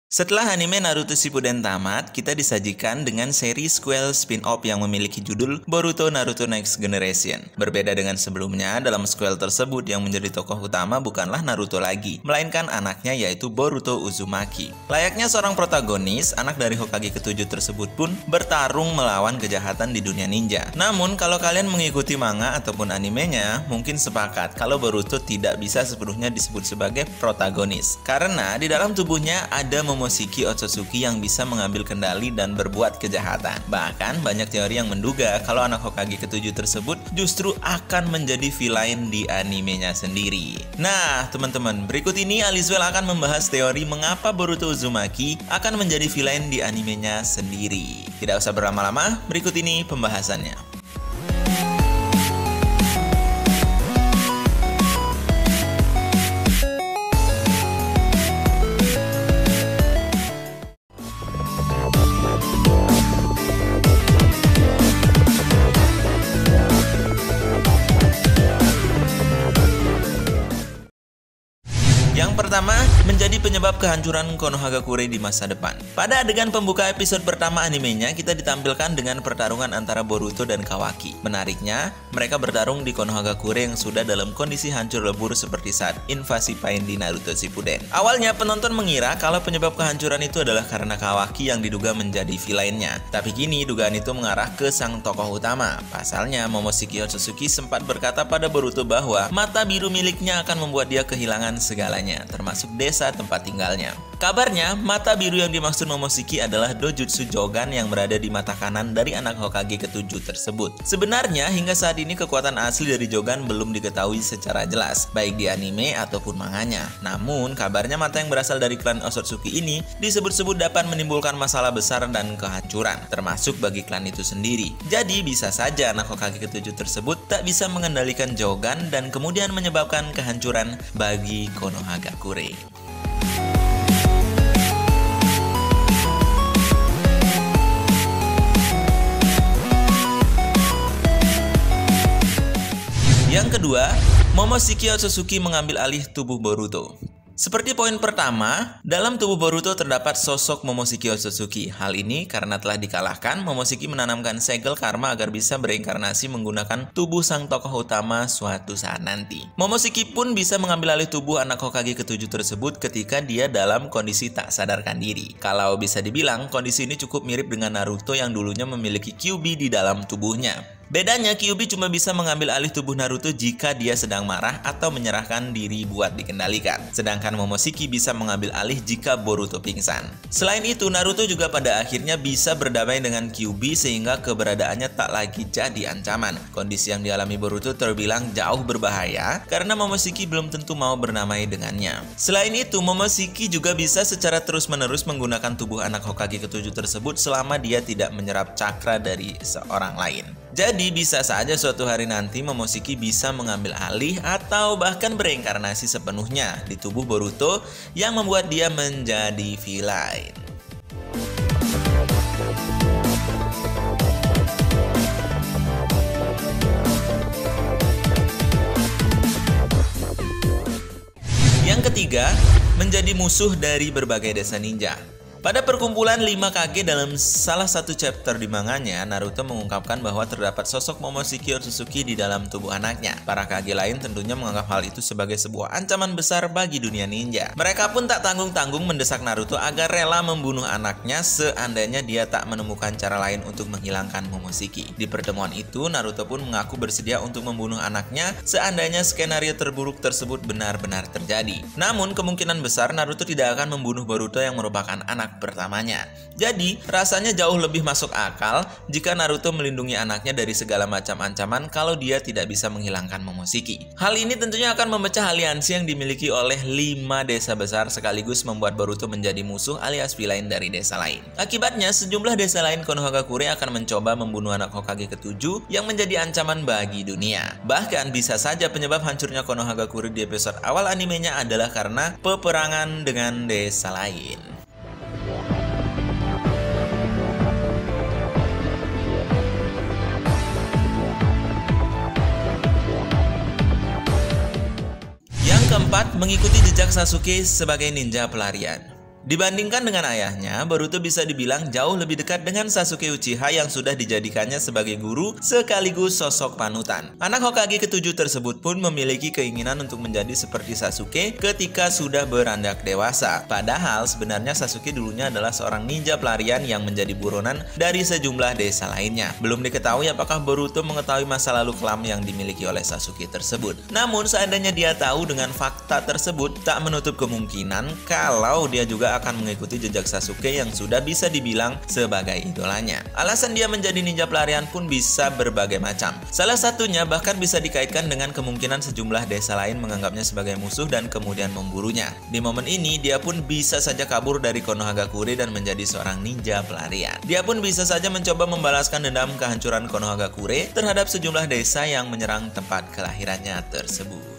Setelah anime Naruto Shippuden tamat, kita disajikan dengan seri sequel spin-off yang memiliki judul Boruto Naruto Next Generation. Berbeda dengan sebelumnya, dalam sequel tersebut yang menjadi tokoh utama bukanlah Naruto lagi, melainkan anaknya yaitu Boruto Uzumaki. Layaknya seorang protagonis, anak dari Hokage ke-7 tersebut pun bertarung melawan kejahatan di dunia ninja. Namun, kalau kalian mengikuti manga ataupun animenya, mungkin sepakat kalau Boruto tidak bisa sepenuhnya disebut sebagai protagonis. Karena di dalam tubuhnya ada Momoshiki Otsutsuki yang bisa mengambil kendali dan berbuat kejahatan. Bahkan banyak teori yang menduga kalau anak Hokage ke-7 tersebut justru akan menjadi villain di animenya sendiri. Nah, teman-teman, berikut ini Alizwell akan membahas teori mengapa Boruto Uzumaki akan menjadi villain di animenya sendiri. Tidak usah berlama-lama, berikut ini pembahasannya. Yang pertama, menjadi penyebab kehancuran Konohagakure di masa depan. Pada adegan pembuka episode pertama animenya, kita ditampilkan dengan pertarungan antara Boruto dan Kawaki. Menariknya, mereka bertarung di Konohagakure yang sudah dalam kondisi hancur lebur seperti saat invasi Pain di Naruto Shippuden. Awalnya, penonton mengira kalau penyebab kehancuran itu adalah karena Kawaki yang diduga menjadi villainnya. Tapi kini, dugaan itu mengarah ke sang tokoh utama. Pasalnya, Momoshiki Otsutsuki sempat berkata pada Boruto bahwa mata biru miliknya akan membuat dia kehilangan segalanya, termasuk desa tempat tinggalnya. Kabarnya, mata biru yang dimaksud Momoshiki adalah Dojutsu Jogan yang berada di mata kanan dari anak Hokage ke-7 tersebut. Sebenarnya, hingga saat ini kekuatan asli dari Jogan belum diketahui secara jelas, baik di anime ataupun manganya. Namun, kabarnya mata yang berasal dari klan Otsutsuki ini disebut-sebut dapat menimbulkan masalah besar dan kehancuran, termasuk bagi klan itu sendiri. Jadi, bisa saja anak Hokage ke-7 tersebut tak bisa mengendalikan Jogan dan kemudian menyebabkan kehancuran bagi Konohagakure. Yang kedua, Momoshiki Otsutsuki mengambil alih tubuh Boruto. Seperti poin pertama, dalam tubuh Boruto terdapat sosok Momoshiki Otsutsuki. Hal ini karena telah dikalahkan, Momoshiki menanamkan segel karma agar bisa bereinkarnasi menggunakan tubuh sang tokoh utama suatu saat nanti. Momoshiki pun bisa mengambil alih tubuh anak Hokage ke-7 tersebut ketika dia dalam kondisi tak sadarkan diri. Kalau bisa dibilang, kondisi ini cukup mirip dengan Naruto yang dulunya memiliki Kyuubi di dalam tubuhnya. Bedanya, Kyuubi cuma bisa mengambil alih tubuh Naruto jika dia sedang marah atau menyerahkan diri buat dikendalikan. Sedangkan Momoshiki bisa mengambil alih jika Boruto pingsan. Selain itu, Naruto juga pada akhirnya bisa berdamai dengan Kyuubi sehingga keberadaannya tak lagi jadi ancaman. Kondisi yang dialami Boruto terbilang jauh berbahaya karena Momoshiki belum tentu mau berdamai dengannya. Selain itu, Momoshiki juga bisa secara terus-menerus menggunakan tubuh anak Hokage ke-7 tersebut selama dia tidak menyerap cakra dari seorang lain. Jadi bisa saja suatu hari nanti Momoshiki bisa mengambil alih atau bahkan bereinkarnasi sepenuhnya di tubuh Boruto yang membuat dia menjadi villain. Yang ketiga, menjadi musuh dari berbagai desa ninja. Pada perkumpulan 5 Kage dalam salah satu chapter di manganya, Naruto mengungkapkan bahwa terdapat sosok Momoshiki Otsutsuki di dalam tubuh anaknya. Para Kage lain tentunya menganggap hal itu sebagai sebuah ancaman besar bagi dunia ninja. Mereka pun tak tanggung-tanggung mendesak Naruto agar rela membunuh anaknya seandainya dia tak menemukan cara lain untuk menghilangkan Momoshiki. Di pertemuan itu, Naruto pun mengaku bersedia untuk membunuh anaknya seandainya skenario terburuk tersebut benar-benar terjadi. Namun, kemungkinan besar Naruto tidak akan membunuh Boruto yang merupakan anak pertamanya. Jadi, rasanya jauh lebih masuk akal jika Naruto melindungi anaknya dari segala macam ancaman kalau dia tidak bisa menghilangkan Momoshiki. Hal ini tentunya akan memecah aliansi yang dimiliki oleh 5 desa besar sekaligus membuat Boruto menjadi musuh alias villain dari desa lain. Akibatnya, sejumlah desa lain Konohagakure akan mencoba membunuh anak Hokage ke-7 yang menjadi ancaman bagi dunia. Bahkan bisa saja penyebab hancurnya Konohagakure di episode awal animenya adalah karena peperangan dengan desa lain. Keempat, mengikuti jejak Sasuke sebagai ninja pelarian. Dibandingkan dengan ayahnya, Boruto bisa dibilang jauh lebih dekat dengan Sasuke Uchiha yang sudah dijadikannya sebagai guru sekaligus sosok panutan. Anak Hokage ketujuh tersebut pun memiliki keinginan untuk menjadi seperti Sasuke ketika sudah beranjak dewasa. Padahal sebenarnya Sasuke dulunya adalah seorang ninja pelarian yang menjadi buronan dari sejumlah desa lainnya. Belum diketahui apakah Boruto mengetahui masa lalu kelam yang dimiliki oleh Sasuke tersebut. Namun seandainya dia tahu dengan fakta tersebut, tak menutup kemungkinan kalau dia juga akan mengikuti jejak Sasuke yang sudah bisa dibilang sebagai idolanya. Alasan dia menjadi ninja pelarian pun bisa berbagai macam. Salah satunya bahkan bisa dikaitkan dengan kemungkinan sejumlah desa lain menganggapnya sebagai musuh dan kemudian memburunya. Di momen ini, dia pun bisa saja kabur dari Konohagakure dan menjadi seorang ninja pelarian. Dia pun bisa saja mencoba membalaskan dendam kehancuran Konohagakure terhadap sejumlah desa yang menyerang tempat kelahirannya tersebut.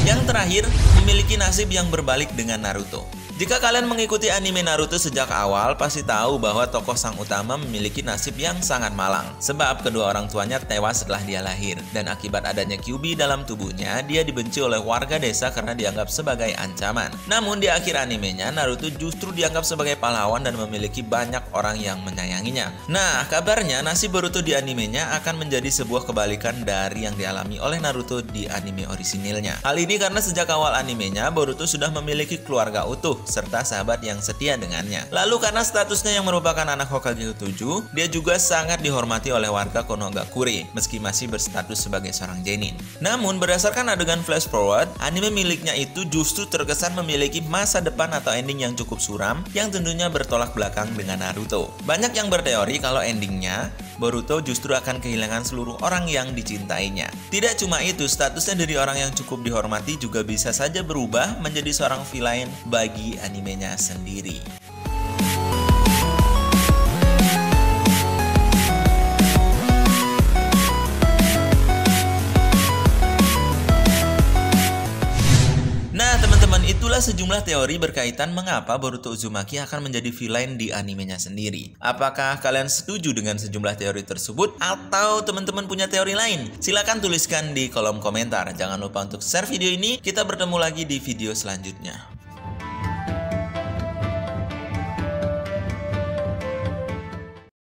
Yang terakhir, memiliki nasib yang berbalik dengan Naruto. Jika kalian mengikuti anime Naruto sejak awal, pasti tahu bahwa tokoh sang utama memiliki nasib yang sangat malang. Sebab kedua orang tuanya tewas setelah dia lahir. Dan akibat adanya Kyuubi dalam tubuhnya, dia dibenci oleh warga desa karena dianggap sebagai ancaman. Namun di akhir animenya, Naruto justru dianggap sebagai pahlawan dan memiliki banyak orang yang menyayanginya. Nah, kabarnya nasib Boruto di animenya akan menjadi sebuah kebalikan dari yang dialami oleh Naruto di anime orisinilnya. Hal ini karena sejak awal animenya, Boruto sudah memiliki keluarga utuh serta sahabat yang setia dengannya. Lalu karena statusnya yang merupakan anak Hokage ke-7, dia juga sangat dihormati oleh warga Konohagakure meski masih berstatus sebagai seorang genin. Namun berdasarkan adegan flash forward, anime miliknya itu justru terkesan memiliki masa depan atau ending yang cukup suram yang tentunya bertolak belakang dengan Naruto. Banyak yang berteori kalau endingnya Boruto justru akan kehilangan seluruh orang yang dicintainya. Tidak cuma itu, statusnya dari orang yang cukup dihormati juga bisa saja berubah menjadi seorang villain bagi animenya sendiri. Nah teman-teman, itulah sejumlah teori berkaitan mengapa Boruto Uzumaki akan menjadi villain di animenya sendiri. Apakah kalian setuju dengan sejumlah teori tersebut atau teman-teman punya teori lain? Silahkan tuliskan di kolom komentar. Jangan lupa untuk share video ini. Kita bertemu lagi di video selanjutnya.